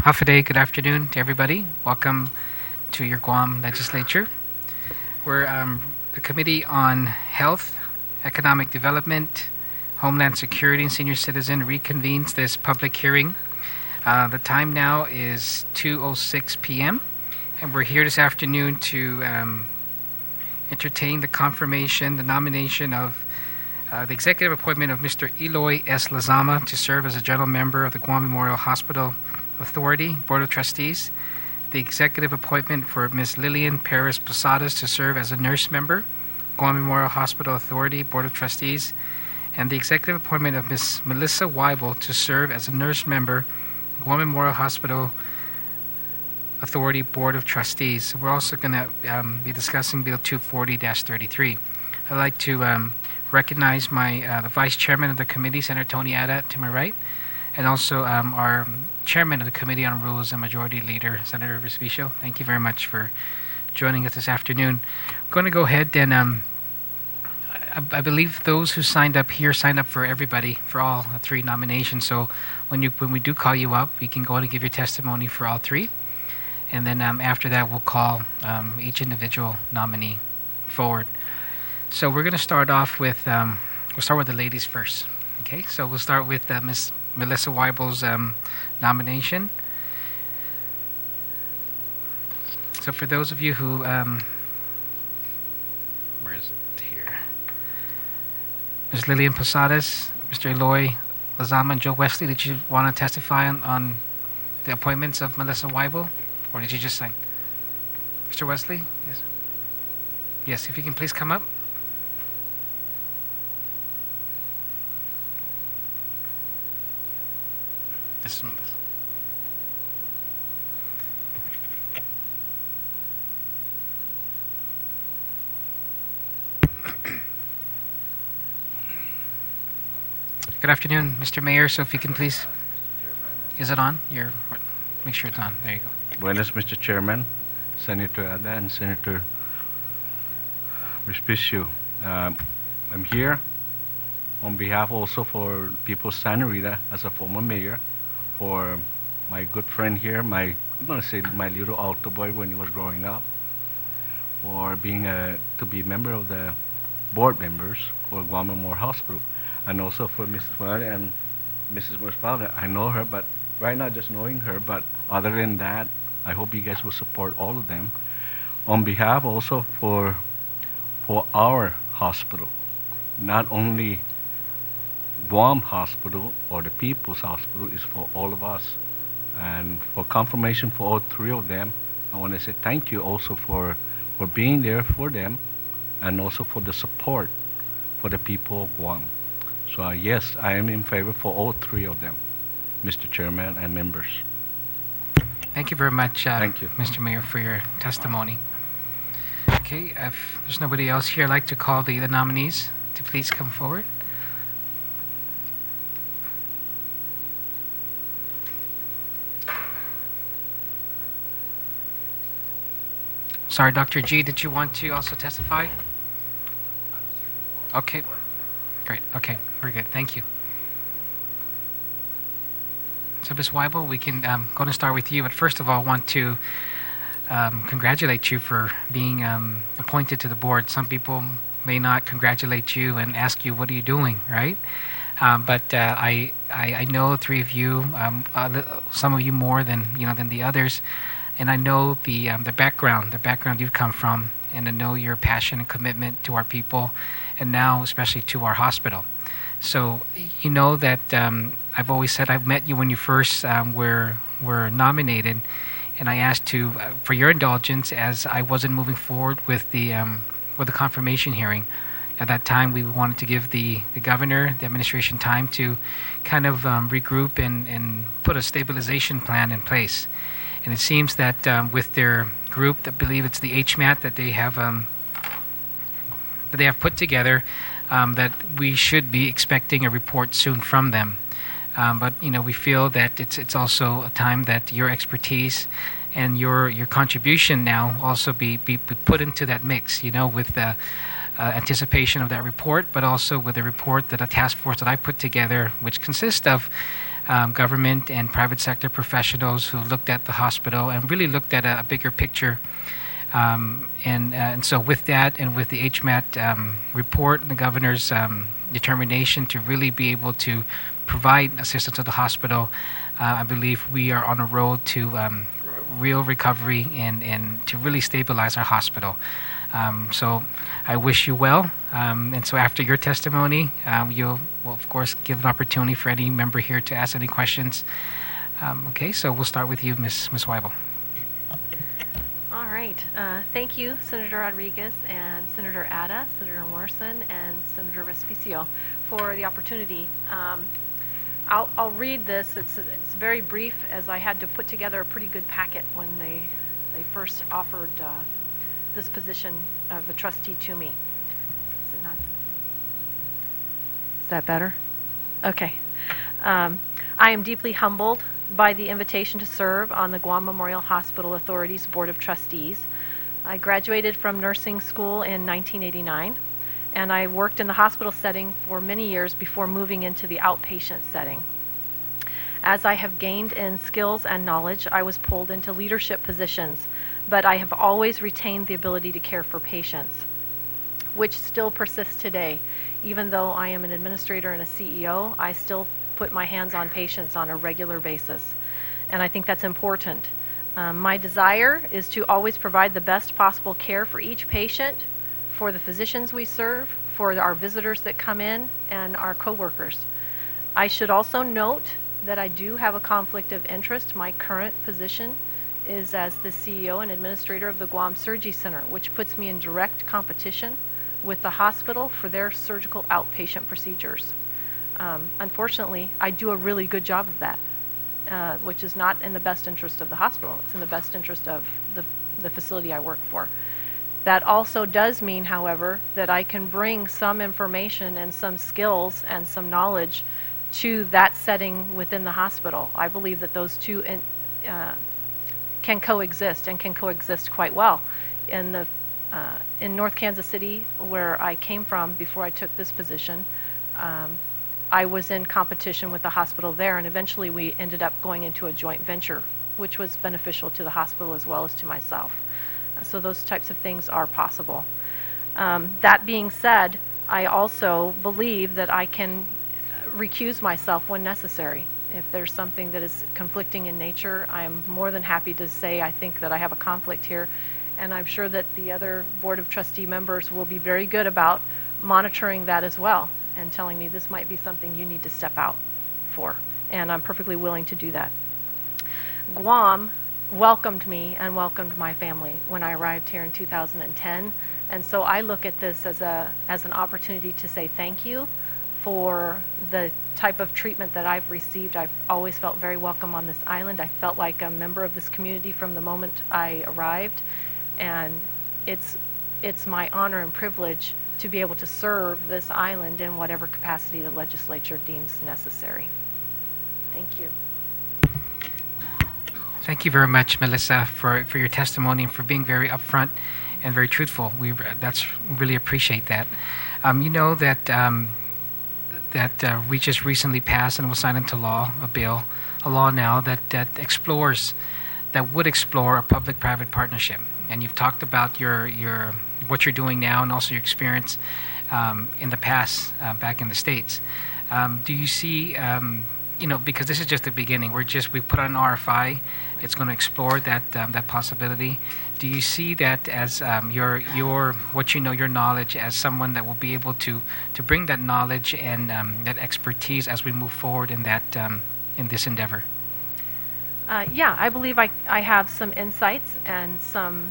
Hafaday, good afternoon to everybody. Welcome to your Guam legislature. We're the Committee on Health, Economic Development, Homeland Security, and Senior Citizen reconvenes this public hearing. The time now is 2:06 p.m. and we're here this afternoon to entertain the nomination of the executive appointment of Mr. Eloy S. Lizama to serve as a general member of the Guam Memorial Hospital Authority Board of Trustees, the executive appointment for Ms. Lillian Perez-Posadas to serve as a nurse member, Guam Memorial Hospital Authority Board of Trustees, and the executive appointment of Ms. Melissa Waibel to serve as a nurse member, Guam Memorial Hospital Authority Board of Trustees. We're also going to be discussing Bill 240-33. I'd like to recognize the Vice Chairman of the committee, Senator Tony Ada, to my right, and also our Chairman of the Committee on Rules and Majority Leader, Senator Respicio. Thank you very much for joining us this afternoon. I'm going to go ahead and I believe those who signed up here signed up for everybody, for all three nominations. So when we do call you up, we can go and give your testimony for all three. And then after that, we'll call each individual nominee forward. So we're going to start off with, we'll start with the ladies first. Okay, so we'll start with Ms. Melissa Waibel's nomination. So for those of you who, where is it here? Ms. Lillian Posadas, Mr. Eloy Lizama, and Joe Wesley, did you want to testify on the appointments of Melissa Waibel? Or did you just sign? Mr. Wesley? Yes. Yes, if you can please come up. Yes, Melissa. Good afternoon, Mr. Mayor. So if you can please, is it on? Make sure it's on. There you go. Buenas, Mr. Chairman, Senator Ada, and Senator Respicio. I'm here on behalf also for People's Santa Rita as a former mayor, for my good friend here, I'm going to say my little altar boy when he was growing up, for being to be a member of the board members for Guam Memorial Hospital, and also for Mrs. Juan and Mrs. Perez-Posadas. I know her, but right now just knowing her, but other than that, I hope you guys will support all of them. On behalf also for our hospital, not only Guam Hospital or the People's Hospital, is for all of us. And for confirmation for all three of them, I want to say thank you also for being there for them, and also for the support for the people of Guam. So yes, I am in favor for all three of them, Mr. Chairman and members. Thank you very much, Thank you. Mr. Mayor, for your testimony. Okay, if there's nobody else here, I'd like to call the nominees to please come forward. Sorry, Dr. G, did you want to also testify? Okay, great. Okay, very good. Thank you. So, Ms. Waibel, we can go and start with you. But first of all, I want to congratulate you for being appointed to the board. Some people may not congratulate you and ask you, what are you doing, right? But I know three of you, some of you more than the others, and I know the background you've come from, and I know your passion and commitment to our people, and now especially to our hospital. So you know that I've always said I've met you when you first were nominated, and I asked for your indulgence as I wasn't moving forward with the confirmation hearing. At that time, we wanted to give the governor, the administration, time to kind of regroup and put a stabilization plan in place. And it seems that with their group, I believe it's the HMAT that they have put together, that we should be expecting a report soon from them. But we feel that it's also a time that your expertise and your contribution now also be put into that mix. With the anticipation of that report, but also with the report that a task force that I put together, which consists of government and private sector professionals who looked at the hospital and really looked at a bigger picture. And so with that and with the HMAT report and the governor's determination to really be able to provide assistance to the hospital, I believe we are on a road to real recovery and to really stabilize our hospital. So I wish you well. And so after your testimony, will of course give an opportunity for any member here to ask any questions. Okay, so we'll start with you, Ms. Waibel. All right. Thank you, Senator Rodriguez and Senator Ada, Senator Morrison, and Senator Respicio for the opportunity. I'll read this. It's very brief, as I had to put together a pretty good packet when they first offered this position of a trustee to me. Is it not? Is that better? Okay. I am deeply humbled by the invitation to serve on the Guam Memorial Hospital Authority's Board of Trustees. I graduated from nursing school in 1989, and I worked in the hospital setting for many years before moving into the outpatient setting. As I have gained in skills and knowledge, I was pulled into leadership positions, but I have always retained the ability to care for patients, which still persists today. Even though I am an administrator and a CEO, I still put my hands on patients on a regular basis, and I think that's important. My desire is to always provide the best possible care for each patient, for the physicians we serve, for our visitors that come in, and our coworkers. I should also note that I do have a conflict of interest. My current position is as the CEO and administrator of the Guam Surgery Center, which puts me in direct competition with the hospital for their surgical outpatient procedures. Unfortunately, I do a really good job of that, which is not in the best interest of the hospital. It's in the best interest of the facility I work for. That also does mean, however, that I can bring some information and some skills and some knowledge to that setting within the hospital. I believe that those two can coexist and can coexist quite well. In North Kansas City, where I came from before I took this position, I was in competition with the hospital there, and eventually we ended up going into a joint venture, which was beneficial to the hospital as well as to myself. So those types of things are possible. That being said, I also believe that I can recuse myself when necessary. If there's something that is conflicting in nature, I am more than happy to say I think that I have a conflict here, and I'm sure that the other Board of Trustee members will be very good about monitoring that as well and telling me this might be something you need to step out for, and I'm perfectly willing to do that. Guam welcomed me and welcomed my family when I arrived here in 2010, and so I look at this as an opportunity to say thank you for the type of treatment that I've received. I've always felt very welcome on this island. I felt like a member of this community from the moment I arrived, and it's my honor and privilege to be able to serve this island in whatever capacity the legislature deems necessary. Thank you. Thank you very much, Melissa, for your testimony and for being very upfront and very truthful. We really appreciate that. You know that we just recently passed and will sign into law a law now that would explore a public-private partnership. And you've talked about your what you're doing now and also your experience in the past back in the States. Do you see, because this is just the beginning, we put on an RFI, it's going to explore that possibility. Do you see that as your knowledge as someone that will be able to bring that knowledge and that expertise as we move forward in this endeavor? Yeah, I believe I have some insights and some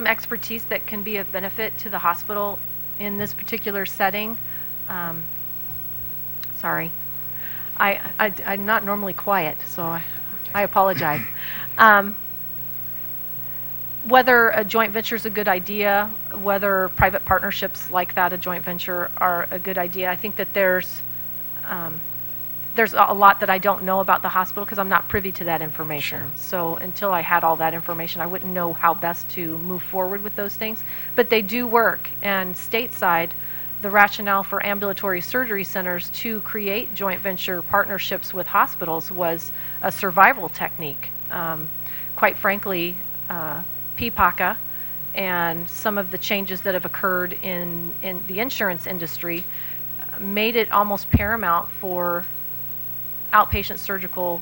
expertise that can be of benefit to the hospital in this particular setting. Sorry, I'm not normally quiet, so I apologize. Whether a joint venture is a good idea, whether private partnerships like that, a joint venture, are a good idea, I think that there's a lot that I don't know about the hospital because I'm not privy to that information. Sure. So until I had all that information, I wouldn't know how best to move forward with those things. But they do work, and stateside, the rationale for ambulatory surgery centers to create joint venture partnerships with hospitals was a survival technique. Quite frankly, PPACA and some of the changes that have occurred in the insurance industry made it almost paramount for outpatient surgical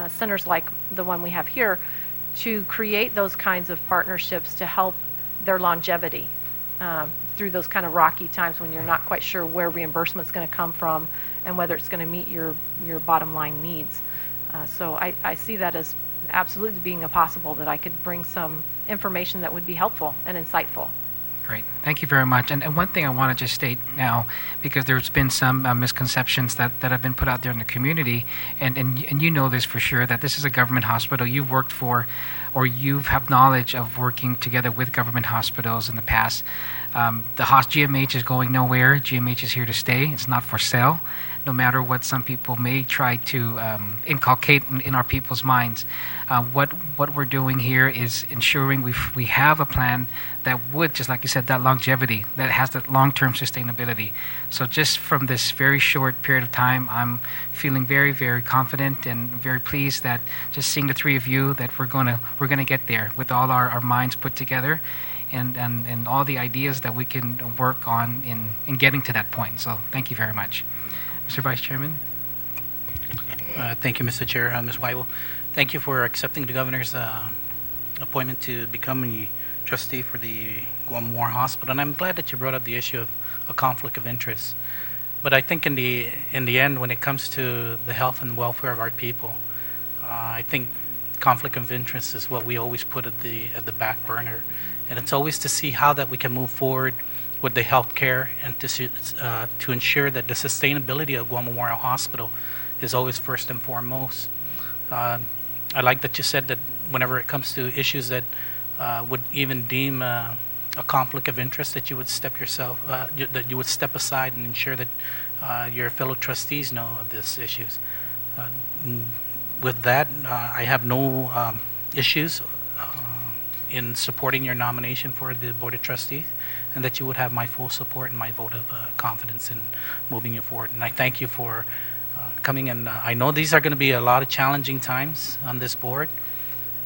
centers like the one we have here to create those kinds of partnerships to help their longevity through those kind of rocky times when you're not quite sure where reimbursement's going to come from and whether it's going to meet your bottom line needs. So I see that as absolutely being possible that I could bring some information that would be helpful and insightful. Great. Thank you very much. And one thing I want to just state now, because there's been some misconceptions that have been put out there in the community, and you know this for sure, that this is a government hospital. You've worked for, or you have knowledge of working together with government hospitals in the past. The GMH is going nowhere. GMH is here to stay. It's not for sale. No matter what some people may try to inculcate in our people's minds, what we're doing here is ensuring we have a plan that would, just like you said, that longevity, that has that long-term sustainability. So just from this very short period of time, I'm feeling very, very confident and very pleased that just seeing the three of you, that we're gonna get there with all our minds put together, and all the ideas that we can work on in getting to that point. So thank you very much. Mr. Vice Chairman. Thank you, Mr. Chair. Ms. Waibel, thank you for accepting the governor's appointment to become a trustee for the Guam Memorial Hospital. And I'm glad that you brought up the issue of a conflict of interest. But I think in the end, when it comes to the health and welfare of our people, I think conflict of interest is what we always put at the back burner. And it's always to see how that we can move forward with the health care and to ensure that the sustainability of Guam Memorial Hospital is always first and foremost. I like that you said that whenever it comes to issues that would even deem a conflict of interest, that you would step aside and ensure that your fellow trustees know of these issues. With that, I have no issues in supporting your nomination for the Board of Trustees, and that you would have my full support and my vote of confidence in moving you forward. And I thank you for coming, and I know these are going to be a lot of challenging times on this board,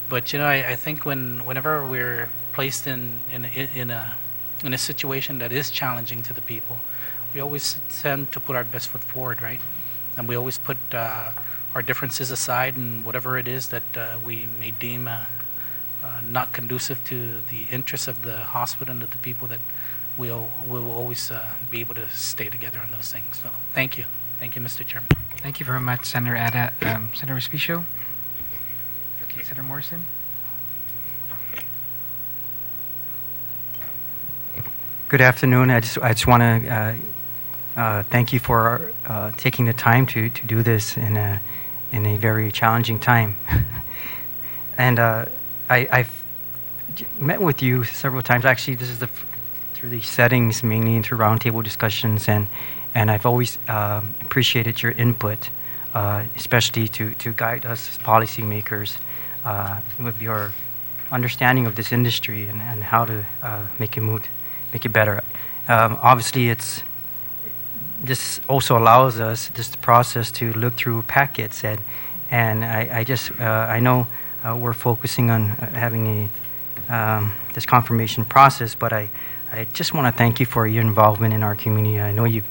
but you know, I think whenever we're placed in a situation that is challenging to the people, we always tend to put our best foot forward, right? And we always put our differences aside, and whatever it is that we may deem not conducive to the interests of the hospital and of the people, that we will always be able to stay together on those things. So thank you. Thank you, Mr. Chairman. Thank you very much, Senator Senator Respicio. Okay, Senator Morrison. Good afternoon. I just want to thank you for taking the time to do this in a very challenging time. And I've met with you several times. Actually, this is through these settings, mainly into roundtable discussions, and I've always appreciated your input, especially to guide us as policymakers with your understanding of this industry and how to make it better. Obviously, this also allows us this process to look through packets, and I know we're focusing on having this confirmation process, but I just want to thank you for your involvement in our community. I know you've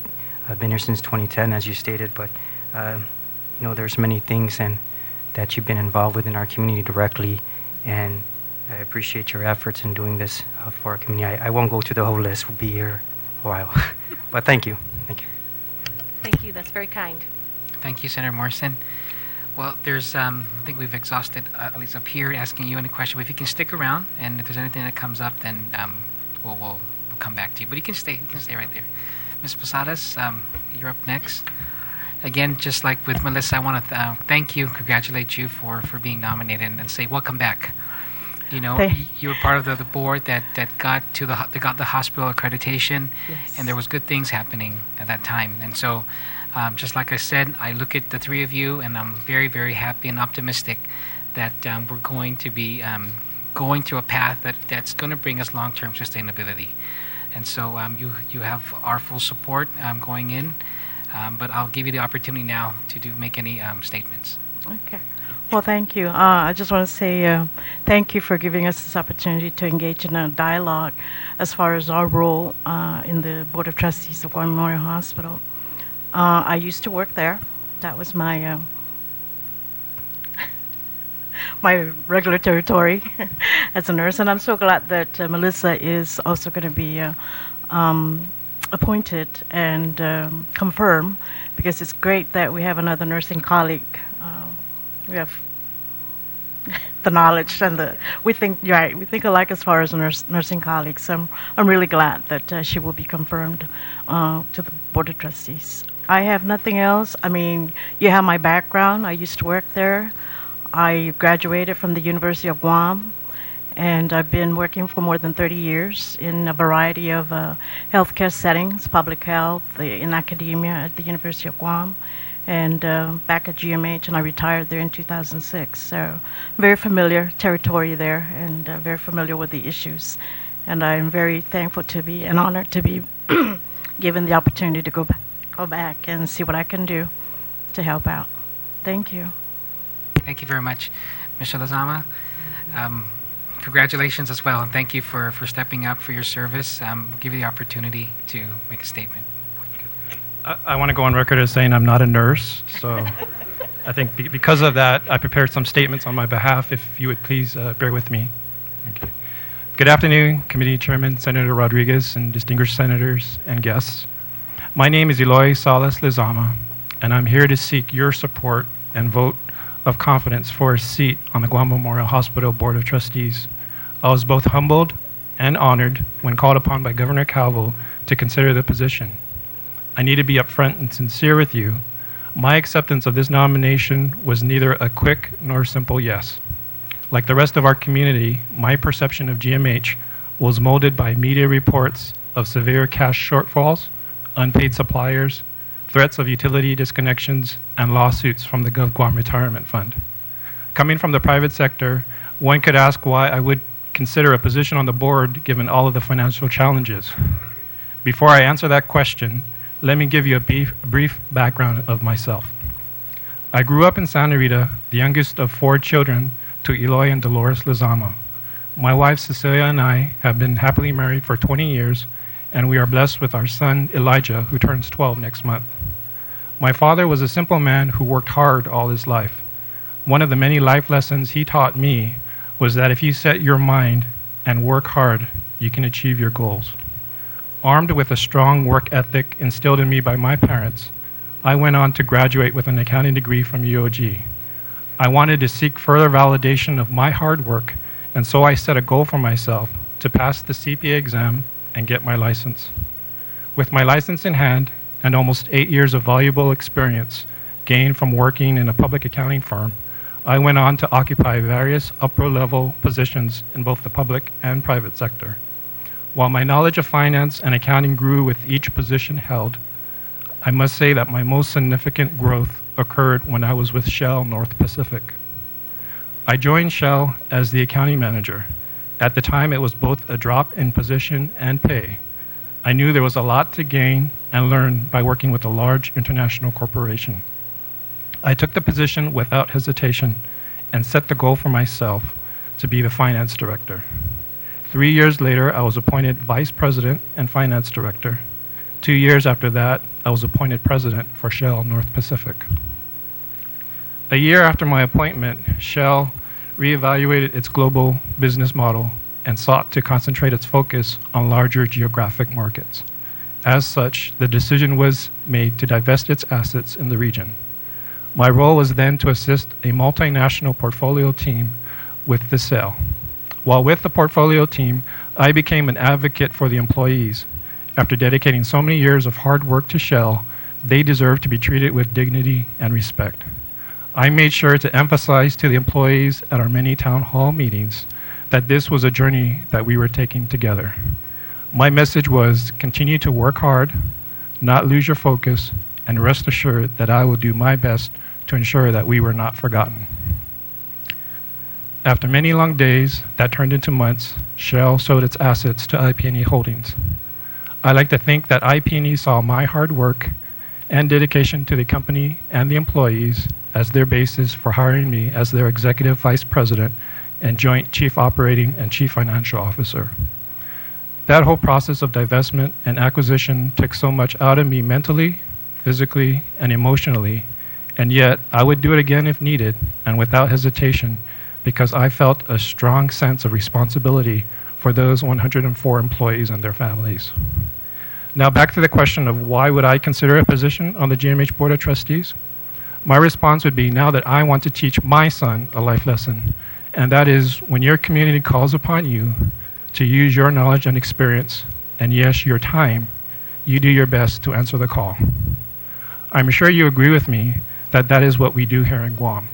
been here since 2010, as you stated, but there's many things that you've been involved with in our community directly, and I appreciate your efforts in doing this for our community. I won't go through the whole list. We'll be here for a while, but thank you. Thank you. Thank you. That's very kind. Thank you, Senator Morrison. Well, there's, I think we've exhausted, at least up here, asking you any question. But if you can stick around, and if there's anything that comes up, then we'll come back to you. But you can stay right there. Ms. Posadas, you're up next. Again, just like with Melissa, I want to thank you, congratulate you for being nominated, and say welcome back. You know, you were part of the board that got the hospital accreditation, Yes. and there was good things happening at that time. And so, just like I said, I look at the three of you, and I'm very, very happy and optimistic that we're going to be going to a path that's going to bring us long-term sustainability. And so you have our full support going in, but I'll give you the opportunity now to make any statements. Okay. Well, thank you. I just want to say thank you for giving us this opportunity to engage in a dialogue as far as our role in the Board of Trustees of Guam Memorial Hospital. I used to work there. That was my my regular territory as a nurse, and I'm so glad that Melissa is also going to be appointed and confirmed, because it's great that we have another nursing colleague. We have the knowledge and we think alike as far as nursing colleagues. So I'm really glad that she will be confirmed to the Board of Trustees. I have nothing else. I mean, you have my background. I used to work there. I graduated from the University of Guam, and I've been working for more than 30 years in a variety of healthcare settings, public health, in academia at the University of Guam, and back at GMH, and I retired there in 2006. So very familiar territory there, and very familiar with the issues. And I'm very thankful to be and honored to be given the opportunity to go back and see what I can do to help out. Thank you. Thank you very much, Mr. Lizama. Congratulations as well, and thank you for stepping up for your service. We'll give you the opportunity to make a statement. I want to go on record as saying I'm not a nurse, so I think because of that, I prepared some statements on my behalf, if you would please bear with me. Okay. Good afternoon, Committee Chairman Senator Rodriguez and distinguished senators and guests. My name is Eloy S. Lizama, and I'm here to seek your support and vote of confidence for a seat on the Guam Memorial Hospital Board of Trustees. I was both humbled and honored when called upon by Governor Calvo to consider the position. I need to be upfront and sincere with you. My acceptance of this nomination was neither a quick nor simple yes. Like the rest of our community, my perception of GMH was molded by media reports of severe cash shortfalls, unpaid suppliers, threats of utility disconnections, and lawsuits from the GovGuam Retirement Fund. Coming from the private sector, one could ask why I would consider a position on the board given all of the financial challenges. Before I answer that question, let me give you a brief background of myself. I grew up in Santa Rita, the youngest of 4 children to Eloy and Dolores Lizama. My wife Cecilia and I have been happily married for 20 years, and we are blessed with our son Elijah, who turns 12 next month. My father was a simple man who worked hard all his life. One of the many life lessons he taught me was that if you set your mind and work hard, you can achieve your goals. Armed with a strong work ethic instilled in me by my parents, I went on to graduate with an accounting degree from UOG. I wanted to seek further validation of my hard work, and so I set a goal for myself to pass the CPA exam and get my license. With my license in hand and almost 8 years of valuable experience gained from working in a public accounting firm, I went on to occupy various upper-level positions in both the public and private sector. While my knowledge of finance and accounting grew with each position held, I must say that my most significant growth occurred when I was with Shell North Pacific. I joined Shell as the accounting manager. At the time, it was both a drop in position and pay. I knew there was a lot to gain and learn by working with a large international corporation. I took the position without hesitation and set the goal for myself to be the finance director. 3 years later, I was appointed vice president and finance director. 2 years after that, I was appointed president for Shell North Pacific. A year after my appointment, Shell reevaluated its global business model and sought to concentrate its focus on larger geographic markets. As such, the decision was made to divest its assets in the region. My role was then to assist a multinational portfolio team with the sale. While with the portfolio team, I became an advocate for the employees. After dedicating so many years of hard work to Shell, they deserve to be treated with dignity and respect. I made sure to emphasize to the employees at our many town hall meetings that this was a journey that we were taking together. My message was continue to work hard, not lose your focus, and rest assured that I will do my best to ensure that we were not forgotten. After many long days that turned into months, Shell sold its assets to IP&E Holdings. I like to think that IP&E saw my hard work and dedication to the company and the employees as their basis for hiring me as their executive vice president and joint chief operating and chief financial officer. That whole process of divestment and acquisition took so much out of me mentally, physically, and emotionally, and yet I would do it again if needed and without hesitation because I felt a strong sense of responsibility for those 104 employees and their families. Now back to the question of why would I consider a position on the GMH Board of Trustees? My response would be now that I want to teach my son a life lesson, and that is when your community calls upon you to use your knowledge and experience, and yes, your time, you do your best to answer the call. I'm sure you agree with me that that is what we do here in Guam.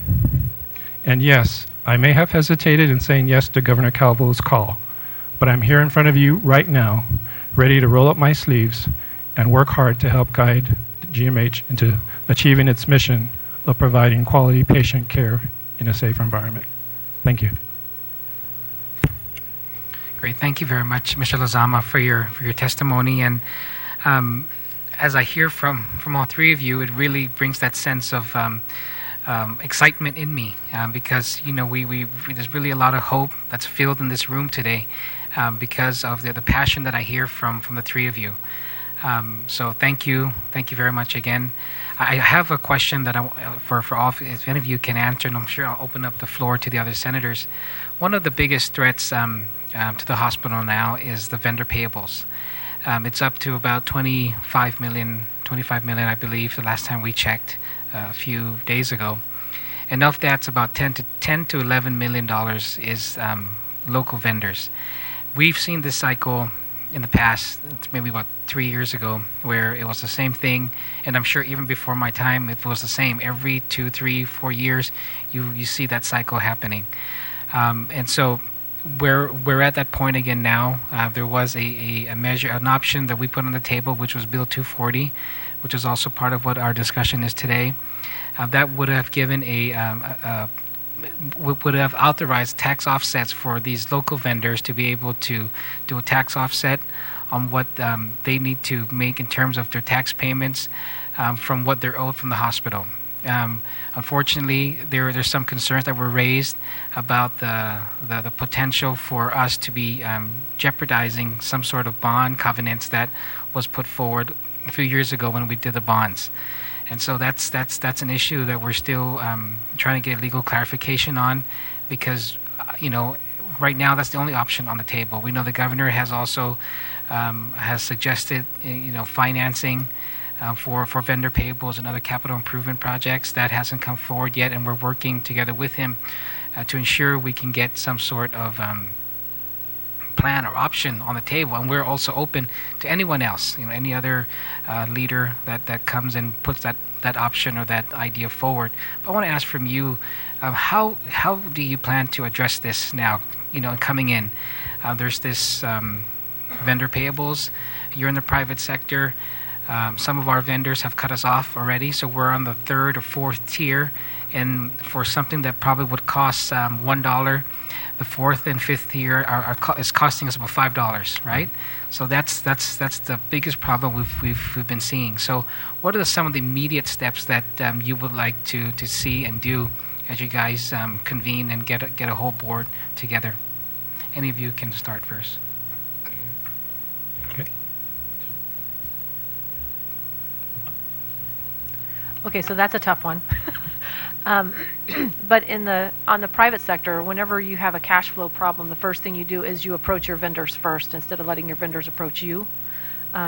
And yes, I may have hesitated in saying yes to Governor Calvo's call, but I'm here in front of you right now, ready to roll up my sleeves and work hard to help guide the GMH into achieving its mission of providing quality patient care in a safe environment. Thank you. Great. Thank you very much, Mr. Lizama, for your testimony. And as I hear from all three of you, it really brings that sense of excitement in me because there's really a lot of hope that's filled in this room today because of the passion that I hear from the three of you. So thank you very much again. I have a question that for all, if any of you can answer, and I'm sure I'll open up the floor to the other senators. One of the biggest threats to the hospital now is the vendor payables. It's up to about 25 million, I believe, the last time we checked a few days ago. And of that's about 10 to $11 million is local vendors. We've seen this cycle in the past, maybe about 3 years ago, where it was the same thing, and I'm sure even before my time it was the same. Every 2, 3, 4 years, you see that cycle happening. And so we're at that point again now. There was a measure, an option that we put on the table, which was Bill 240, which is also part of what our discussion is today. That would have given would have authorized tax offsets for these local vendors to be able to do a tax offset on what they need to make in terms of their tax payments from what they're owed from the hospital. Unfortunately, there's some concerns that were raised about the potential for us to be jeopardizing some sort of bond covenants that was put forward a few years ago when we did the bonds. And so that's an issue that we're still trying to get legal clarification on, because right now that's the only option on the table. We know the governor has also has suggested financing for vendor payables and other capital improvement projects. That hasn't come forward yet, and we're working together with him to ensure we can get some sort of plan or option on the table. And we're also open to anyone else, any other leader that comes and puts that option or that idea forward. I want to ask from you, how do you plan to address this now, coming in? There's this vendor payables. You're in the private sector. Some of our vendors have cut us off already, so we're on the third or fourth tier, and for something that probably would cost $1, the fourth and fifth tier is costing us about $5, right? So that's the biggest problem we've been seeing. So what are some of the immediate steps that you would like to see and do as you guys convene and get a whole board together? Any of you can start first. Okay, so that's a tough one. But on the private sector, whenever you have a cash flow problem, the first thing you do is you approach your vendors first instead of letting your vendors approach you,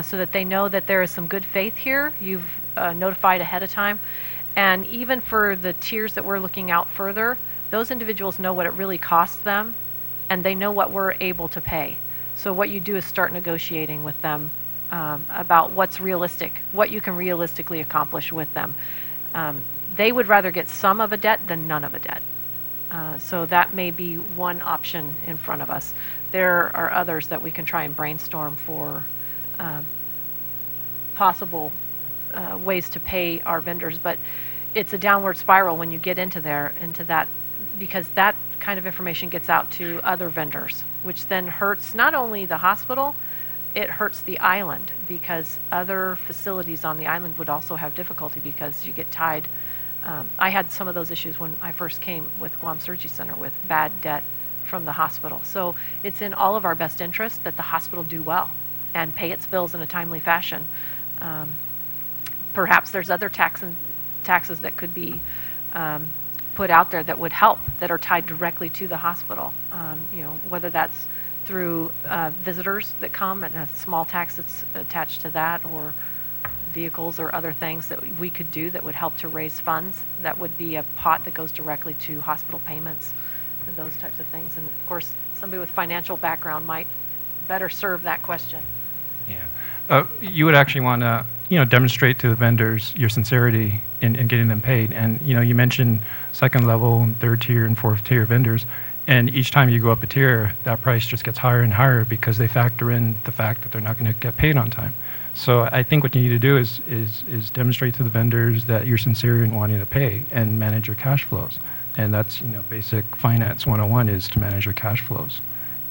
so that they know that there is some good faith here. You've notified ahead of time. And even for the tiers that we're looking out further, those individuals know what it really costs them, and they know what we're able to pay. So what you do is start negotiating with them about what's realistic, what you can realistically accomplish with them. They would rather get some of a debt than none of a debt. So that may be one option in front of us. There are others that we can try and brainstorm for possible ways to pay our vendors, but it's a downward spiral when you get into that, because that kind of information gets out to other vendors, which then hurts not only the hospital, it hurts the island, because other facilities on the island would also have difficulty because you get tied. I had some of those issues when I first came with Guam Surgery Center with bad debt from the hospital. So it's in all of our best interest that the hospital do well and pay its bills in a timely fashion. Perhaps there's other taxes that could be put out there that would help, that are tied directly to the hospital. Whether that's through visitors that come and a small tax that's attached to that, or vehicles or other things that we could do that would help to raise funds. That would be a pot that goes directly to hospital payments, those types of things. And of course, somebody with financial background might better serve that question. Yeah. You would actually want to, demonstrate to the vendors your sincerity in getting them paid. And, you mentioned second level and third tier and fourth tier vendors. And each time you go up a tier, that price just gets higher and higher because they factor in the fact that they're not going to get paid on time. So I think what you need to do is demonstrate to the vendors that you're sincere in wanting to pay and manage your cash flows. And that's, basic finance 101 is to manage your cash flows.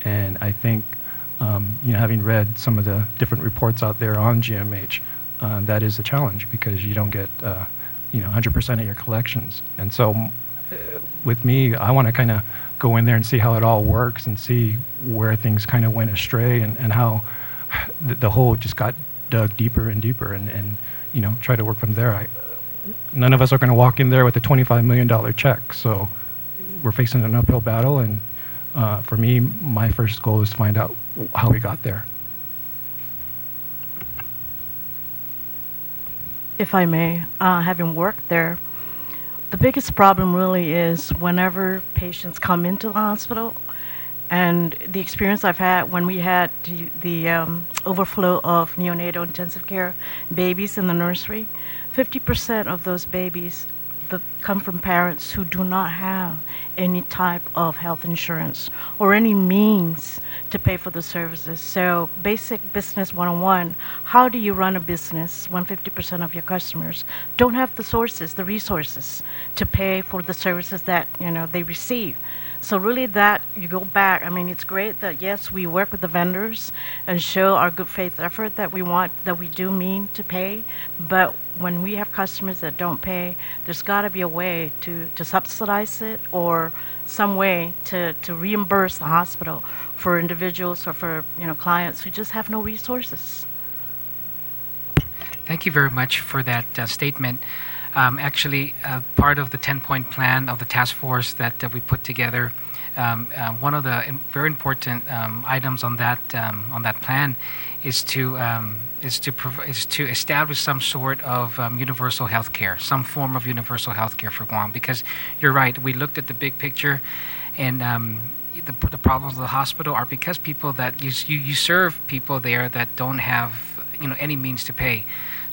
And I think, having read some of the different reports out there on GMH, that is a challenge because you don't get, 100% of your collections. And so with me, I want to kind of go in there and see how it all works and see where things kind of went astray and how the hole just got dug deeper and deeper and try to work from there. None of us are going to walk in there with a $25 million check, so we're facing an uphill battle, and for me, my first goal is to find out how we got there. If I may, having worked there, the biggest problem really is whenever patients come into the hospital, and the experience I've had when we had the overflow of neonatal intensive care babies in the nursery, 50% of those babies come from parents who do not have any type of health insurance or any means to pay for the services. So basic business 101, how do you run a business when 50% of your customers don't have the resources to pay for the services that they receive? So really that you go back, it's great that yes, we work with the vendors and show our good faith effort that we do mean to pay, but when we have customers that don't pay, there's got to be a way to subsidize it or some way to reimburse the hospital for individuals or for clients who just have no resources. Thank you very much for that statement. Actually, part of the 10-point plan of the task force that we put together, one of the very important items on that plan is to establish some sort of universal health care, some form of universal health care for Guam. Because you're right, we looked at the big picture, and the problems of the hospital are because people that you serve people there that don't have any means to pay.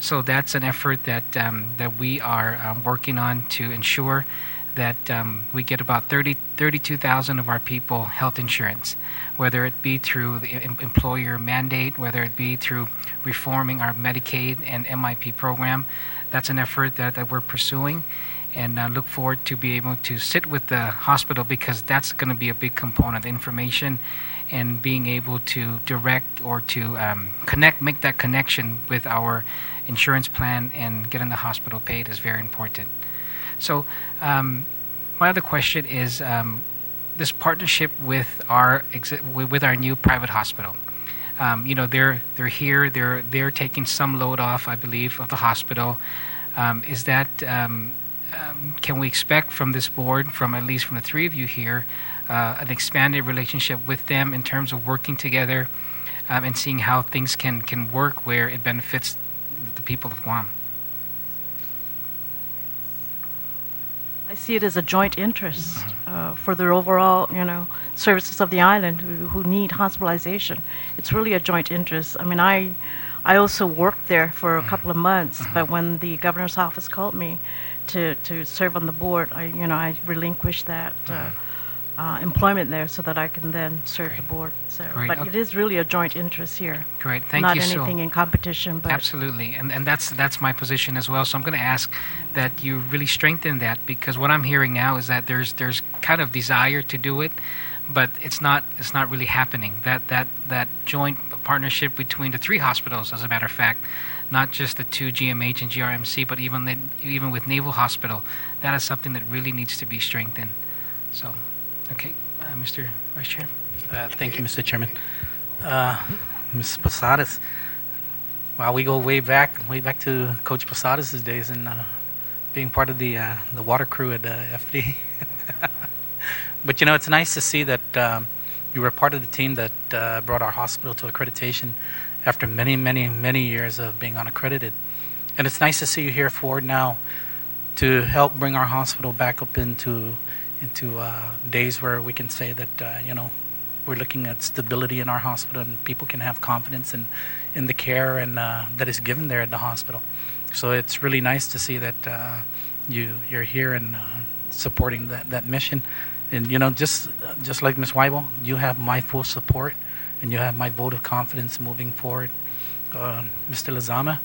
So that's an effort that we are working on to ensure that we get about 32,000 of our people health insurance, whether it be through the employer mandate, whether it be through reforming our Medicaid and MIP program. That's an effort that we're pursuing, and look forward to be able to sit with the hospital because that's going to be a big component, information and being able to direct or to make that connection with our insurance plan and getting the hospital paid is very important. So my other question is this partnership with our new private hospital. They're here. They're taking some load off, I believe, of the hospital. Is that can we expect from this board, at least from the three of you here, an expanded relationship with them in terms of working together and seeing how things can work where it benefits the people of Guam? I see it as a joint interest for the overall, services of the island who need hospitalization. It's really a joint interest. I also worked there for a couple of months, but when the governor's office called me to serve on the board, I relinquished that employment there so that I can then serve the Great. board. So, Great. but it is really a joint interest here. Great. Thank Not you so anything in competition, but Absolutely, and that's my position as well. So I'm going to ask that you really strengthen that, because what I'm hearing now is that there's kind of desire to do it, but it's not really happening. That joint partnership between the three hospitals, as a matter of fact, not just the two, GMH and GRMC, but even with Naval Hospital, that is something that really needs to be strengthened. So, okay, Mr. Vice Chair. Thank you, Mr. Chairman. Ms. Posadas, wow, we go way back to Coach Posadas' days and being part of the water crew at FD. But it's nice to see that you were part of the team that brought our hospital to accreditation after many, many, many years of being unaccredited. And it's nice to see you here forward now to help bring our hospital back up into days where we can say that we're looking at stability in our hospital and people can have confidence in the care and that is given there at the hospital. So it's really nice to see that you're here and supporting that mission. And just like Ms. Waibel, you have my full support and you have my vote of confidence moving forward. Mr. Lizama,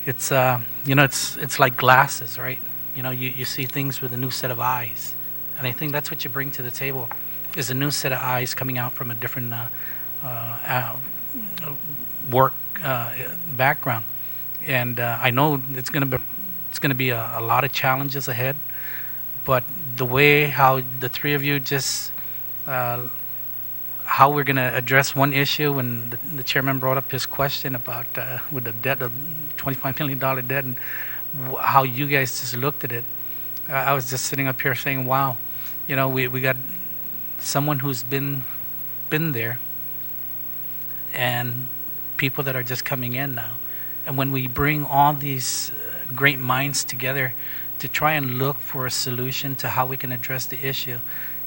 it's like glasses, right? You see things with a new set of eyes. And I think that's what you bring to the table, is a new set of eyes coming out from a different work background. And I know it's going to be a lot of challenges ahead, but the way how the three of you just how we're going to address one issue, when the chairman brought up his question about with the debt of $25 million debt and how you guys just looked at it, I was just sitting up here saying, wow, we got someone who's been there and people that are just coming in now. And when we bring all these great minds together to try and look for a solution to how we can address the issue,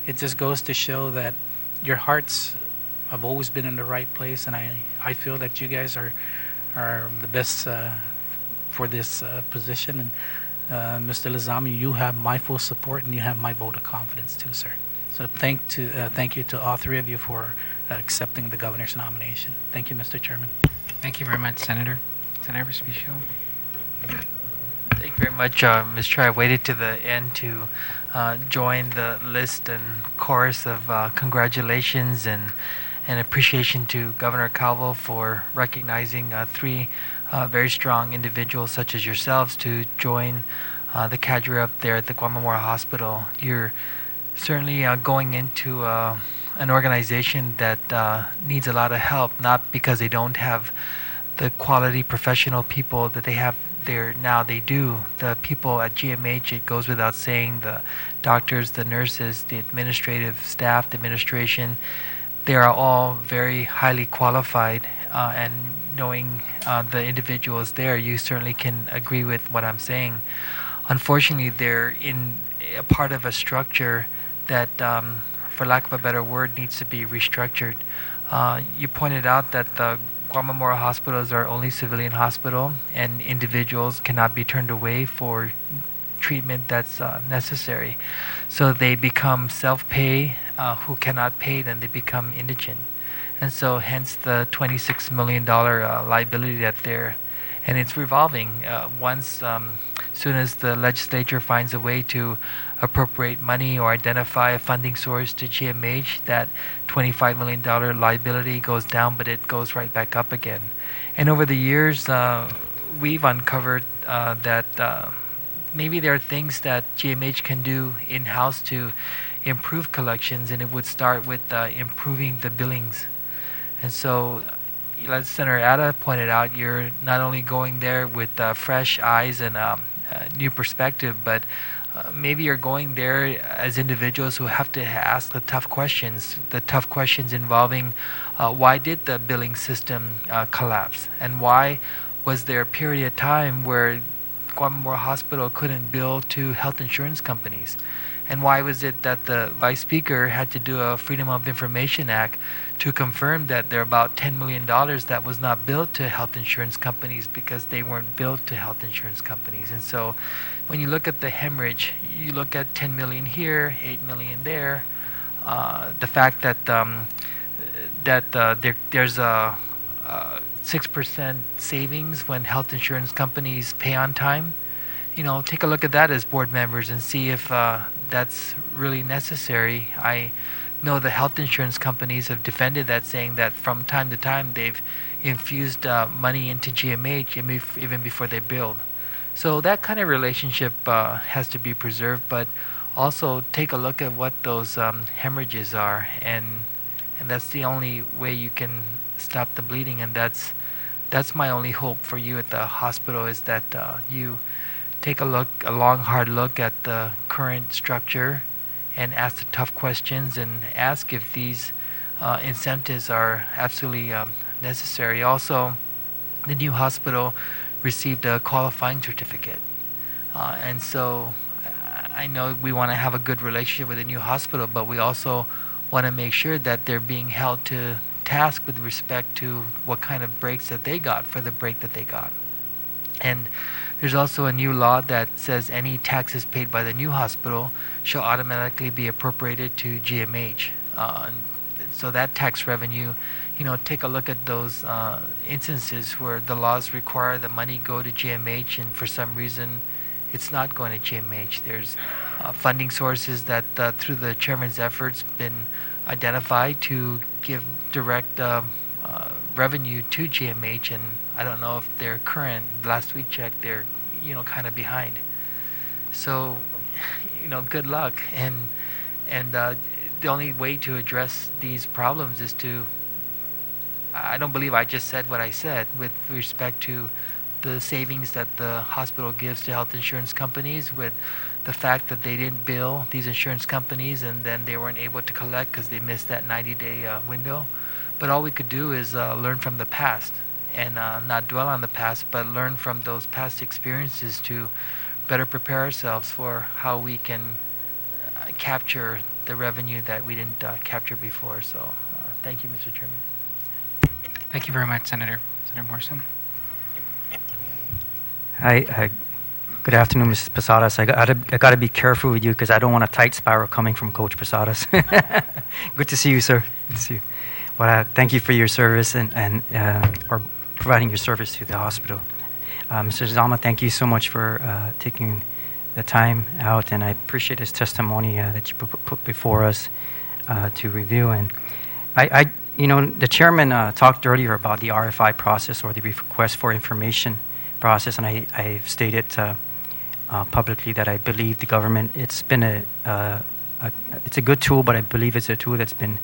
it just goes to show that your hearts have always been in the right place, and I feel that you guys are the best for this position. And Mr. Lizama, you have my full support and you have my vote of confidence too, sir. So thank you to all three of you for accepting the governor's nomination. Thank you, Mr. Chairman. Thank you very much, Senator. Senator Respicio. Thank you very much, Mr. Chair. I waited to the end to join the list and chorus of congratulations and appreciation to Governor Calvo for recognizing three very strong individuals such as yourselves to join the cadre up there at the Guam Memorial Hospital. You're certainly going into an organization that needs a lot of help, not because they don't have the quality professional people that they have there now. They do. The people at GMH, it goes without saying, the doctors, the nurses, the administrative staff, the administration, they are all very highly qualified, and knowing the individuals there, you certainly can agree with what I'm saying. Unfortunately, they're in a part of a structure that, for lack of a better word, needs to be restructured. You pointed out that the Guam Memorial Hospital is our only civilian hospital, and individuals cannot be turned away for treatment that's necessary. So they become self-pay. Who cannot pay, then they become indigent. And so hence the $26 million liability that's there. And it's revolving. Once, soon as the legislature finds a way to appropriate money or identify a funding source to GMH, that $25 million liability goes down, but it goes right back up again. And over the years, we've uncovered that maybe there are things that GMH can do in-house to improve collections, and it would start with improving the billings. And so, as Senator Ada pointed out, you're not only going there with fresh eyes and new perspective, but maybe you're going there as individuals who have to ask the tough questions involving why did the billing system collapse, and why was there a period of time where Guam Memorial Hospital couldn't bill to health insurance companies, and why was it that the Vice Speaker had to do a Freedom of Information Act to confirm that there are about $10 million that was not billed to health insurance companies because they weren't billed to health insurance companies. And so when you look at the hemorrhage, you look at $10 million here, $8 million there. The fact that there's a 6% savings when health insurance companies pay on time. Take a look at that as board members and see if that's really necessary. I know the health insurance companies have defended that, saying that from time to time they've infused money into GMH even before they billed. So that kind of relationship has to be preserved, but also take a look at what those hemorrhages are, and that's the only way you can stop the bleeding, and that's my only hope for you at the hospital, is that you take a long, hard look at the current structure and ask the tough questions and ask if these incentives are absolutely necessary. Also, the new hospital received a qualifying certificate. And so I know we want to have a good relationship with the new hospital, but we also want to make sure that they're being held to task with respect to what kind of breaks that they got for the break that they got. And there's also a new law that says any taxes paid by the new hospital shall automatically be appropriated to GMH. So that tax revenue, take a look at those instances where the laws require the money go to GMH, and for some reason it's not going to GMH. There's funding sources that through the chairman's efforts been identified to give direct revenue to GMH, and I don't know if they're current. Last we checked, they're kind of behind. So good luck, and the only way to address these problems is to, I don't believe I just said what I said with respect to the savings that the hospital gives to health insurance companies, with the fact that they didn't bill these insurance companies and then they weren't able to collect because they missed that 90-day window. But all we could do is learn from the past and not dwell on the past, but learn from those past experiences to better prepare ourselves for how we can capture the revenue that we didn't capture before. So thank you, Mr. Chairman. Thank you very much, Senator Morrison. Hi, good afternoon, Mrs. Posadas. I got to be careful with you because I don't want a tight spiral coming from Coach Posadas. Good to see you, sir. Good to see you. Well, thank you for your service and or providing your service to the hospital. Mr. Lizama, thank you so much for taking the time out, and I appreciate his testimony that you put before us to review. And the chairman talked earlier about the RFI process, or the request for information process, and I stated publicly that I believe the government, it's a good tool, but I believe it's a tool that's been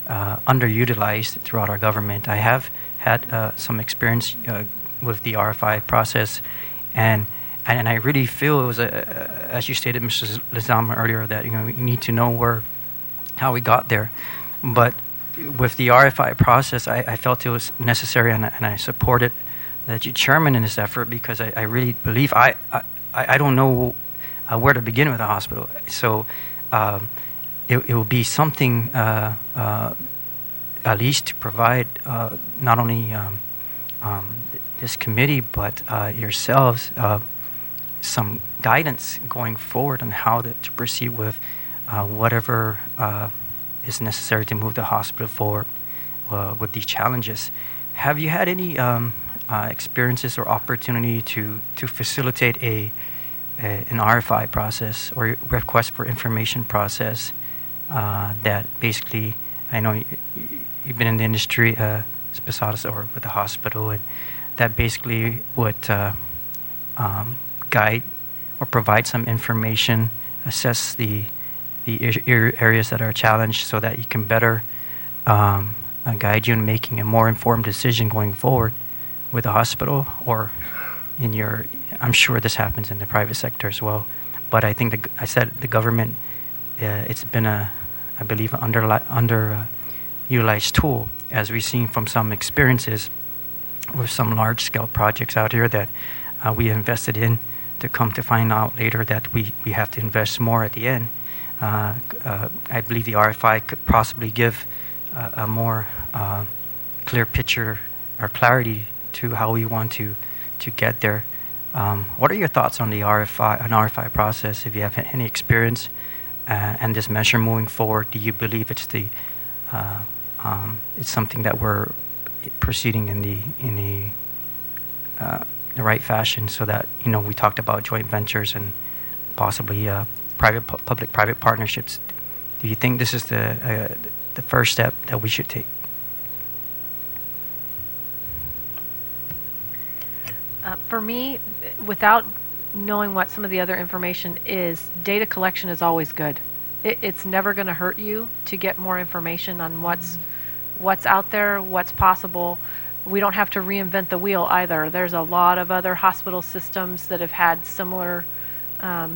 underutilized throughout our government. I have had some experience with the RFI process, and I really feel it was as you stated, Mr. Lizama, earlier, that we need to know how we got there. But with the RFI process, I felt it was necessary, and I supported the chairman in this effort, because I really believe I don't know where to begin with the hospital. So it will be something at least to provide not only this committee but yourselves some guidance going forward on how to proceed with whatever is necessary to move the hospital forward with these challenges. Have you had any experiences or opportunity to facilitate an RFI process or request for information process that basically, I know you've been in the industry, Posadas, or with the hospital, and that basically would guide or provide some information, assess the areas that are challenged, so that you can better guide you in making a more informed decision going forward with the hospital, or in your, I'm sure this happens in the private sector as well. But I think the government, it's been I believe, an underutilized tool, as we've seen from some experiences with some large-scale projects out here that we invested in, to come to find out later that we have to invest more at the end. I believe the RFI could possibly give a more clear picture or clarity to how we want to get there. What are your thoughts on the RFI process? If you have any experience and this measure moving forward, do you believe it's it's something that we're proceeding in the right fashion, so that, we talked about joint ventures and possibly public-private partnerships. Do you think this is the first step that we should take? For me, without knowing what some of the other information is, data collection is always good. It's never going to hurt you to get more information on what's out there, what's possible. We don't have to reinvent the wheel either. There's a lot of other hospital systems that have had similar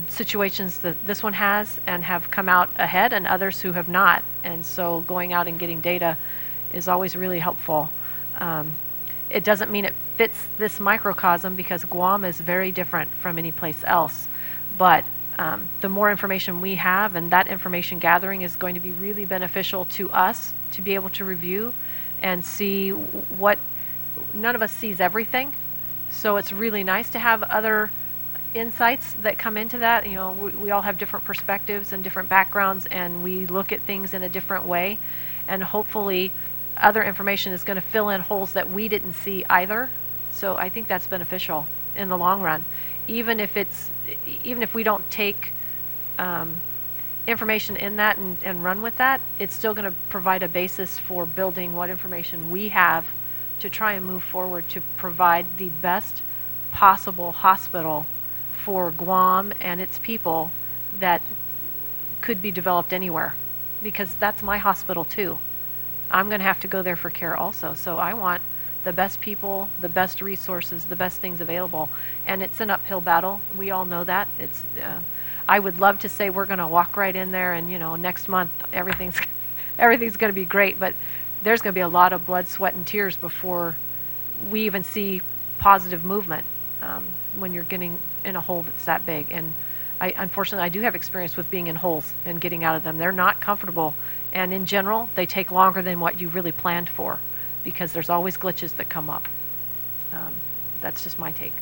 situations that this one has and have come out ahead, and others who have not. And so going out and getting data is always really helpful. It doesn't mean it fits this microcosm, because Guam is very different from any place else. But the more information we have, and that information gathering is going to be really beneficial to us to be able to review and see what. None of us sees everything, so it's really nice to have other insights that come into that. We all have different perspectives and different backgrounds, and we look at things in a different way, and hopefully other information is going to fill in holes that we didn't see either. So I think that's beneficial in the long run. Even if we don't take information in that and run with that, it's still going to provide a basis for building what information we have to try and move forward to provide the best possible hospital for Guam and its people that could be developed anywhere, because that's my hospital too. I'm going to have to go there for care also, so I want the best people, the best resources, the best things available, and it's an uphill battle. We all know that. I would love to say we're going to walk right in there and next month everything's going to be great, but there's going to be a lot of blood, sweat, and tears before we even see positive movement when you're getting in a hole that's that big. And unfortunately, I do have experience with being in holes and getting out of them. They're not comfortable, and in general, they take longer than what you really planned for, because there's always glitches that come up. That's just my take.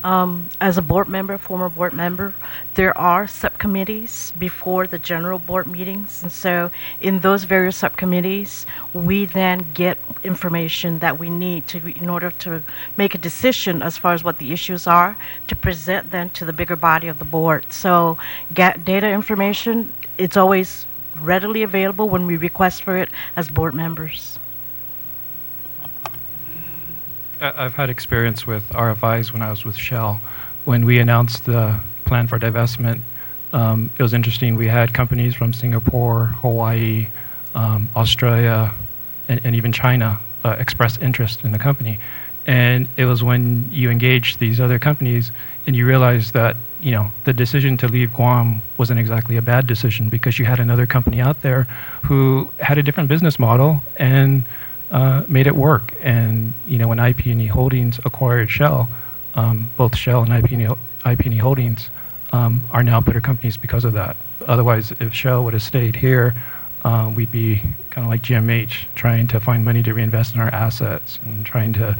As a board member, former board member, there are subcommittees before the general board meetings. And so in those various subcommittees, we then get information that we need in order to make a decision as far as what the issues are, to present then to the bigger body of the board. So data information, it's always readily available when we request for it as board members. I've had experience with RFIs when I was with Shell. When we announced the plan for divestment, it was interesting. We had companies from Singapore, Hawaii, Australia, and even China express interest in the company. And it was when you engaged these other companies and you realized that, the decision to leave Guam wasn't exactly a bad decision, because you had another company out there who had a different business model and made it work. And when IP&E Holdings acquired Shell, both Shell and IP&E Holdings are now better companies because of that. Otherwise, if Shell would have stayed here, we'd be kind of like GMH, trying to find money to reinvest in our assets and trying to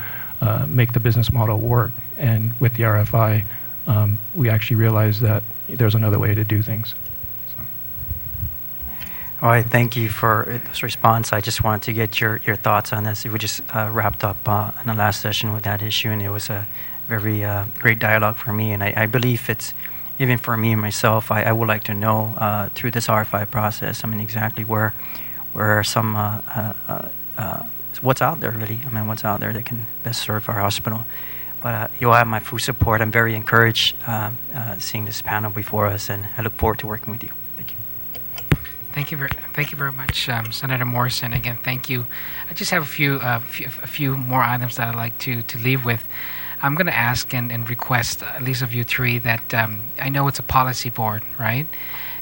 make the business model work. And with the RFI, we actually realized that there's another way to do things. All right, thank you for this response. I just wanted to get your thoughts on this. We just wrapped up in the last session with that issue, and it was a very great dialogue for me. And I believe it's, even for me and myself, I would like to know through this RFI process, exactly where some, what's out there really. What's out there that can best serve our hospital. But you'll have my full support. I'm very encouraged seeing this panel before us, and I look forward to working with you. Thank you very much, Senator Morrison. Again, thank you. I just have a few more items that I'd like to leave with. I'm going to ask and request, at least of you three, that I know it's a policy board, right?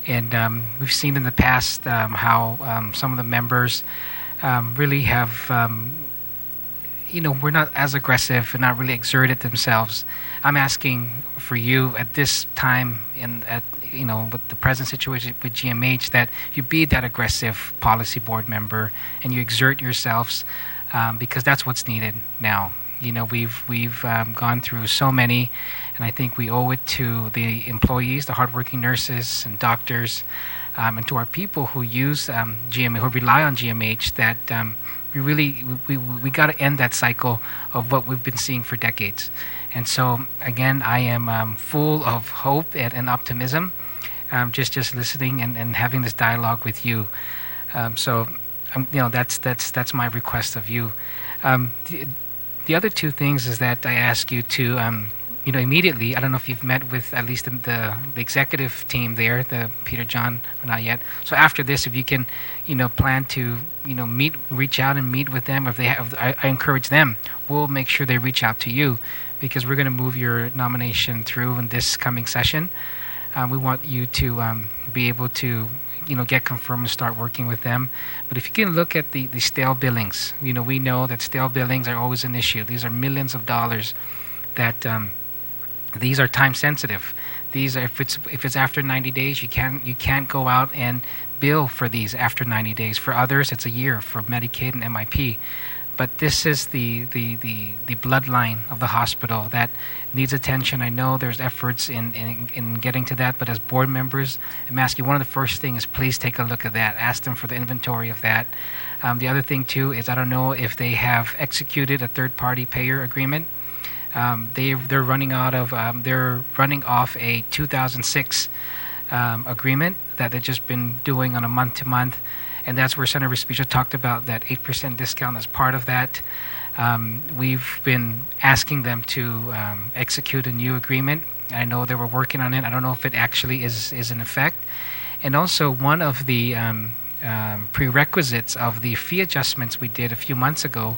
And we've seen in the past how some of the members really have, we're not as aggressive and not really exerted themselves. I'm asking for you at this time with the present situation with GMH, that you be that aggressive policy board member and you exert yourselves, because that's what's needed now. We've gone through so many, and I think we owe it to the employees, the hardworking nurses and doctors, and to our people who use GMH, who rely on GMH, that we got to end that cycle of what we've been seeing for decades. And so again, I am full of hope and optimism, just listening and having this dialogue with you. That's my request of you. The other two things is that I ask you to, immediately, I don't know if you've met with at least the executive team there, the Peter John, or not yet. So after this, if you can, plan to, reach out and meet with them. If they have, I encourage them. We'll make sure they reach out to you, because we're going to move your nomination through in this coming session. We want you to be able to, get confirmed and start working with them. But if you can look at the stale billings, we know that stale billings are always an issue. These are millions of dollars that these are time sensitive. These are, if it's after 90 days, you can't go out and bill for these after 90 days. For others, it's a year for Medicaid and MIP. But this is the bloodline of the hospital that needs attention. I know there's efforts in getting to that, but as board members, I'm asking, one of the first things is please take a look at that. Ask them for the inventory of that. The other thing too is I don't know if they have executed a third-party payer agreement. They're running off a 2006 agreement that they've just been doing on a month-to-month. And that's where Senator Respicio talked about that 8% discount as part of that. We've been asking them to execute a new agreement. I know they were working on it. I don't know if it actually is in effect. And also, one of the prerequisites of the fee adjustments we did a few months ago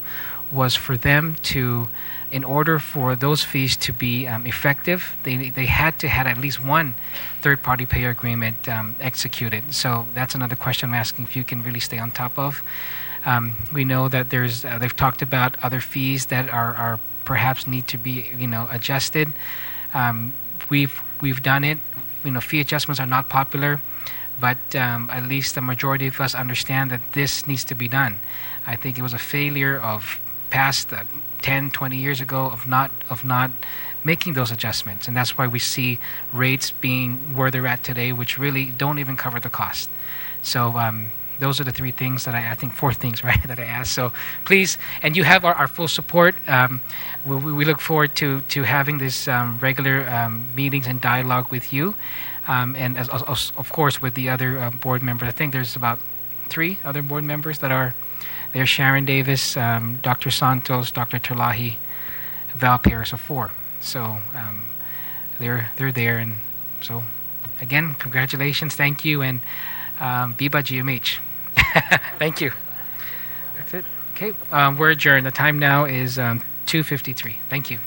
was for them to, in order for those fees to be effective, they had to have at least one third-party payer agreement executed. So that's another question I'm asking if you can really stay on top of. We know that there's they've talked about other fees that are perhaps need to be adjusted. We've done it. Fee adjustments are not popular, but at least the majority of us understand that this needs to be done. I think it was a failure of past 10, 20 years ago of not making those adjustments, and that's why we see rates being where they're at today, which really don't even cover the cost. So those are the three things that I think four things, right, that I asked. So please, and you have our full support. We look forward to having this regular meetings and dialogue with you, and as of course with the other board members. I think there's about 3 other board members that are. There's Sharon Davis, Dr. Santos, Dr. Terlahi, Val Paris, of 4. So they're there, and so again, congratulations, thank you, and Viva GMH. Thank you. That's it. Okay, we're adjourned. The time now is 2:53. Thank you.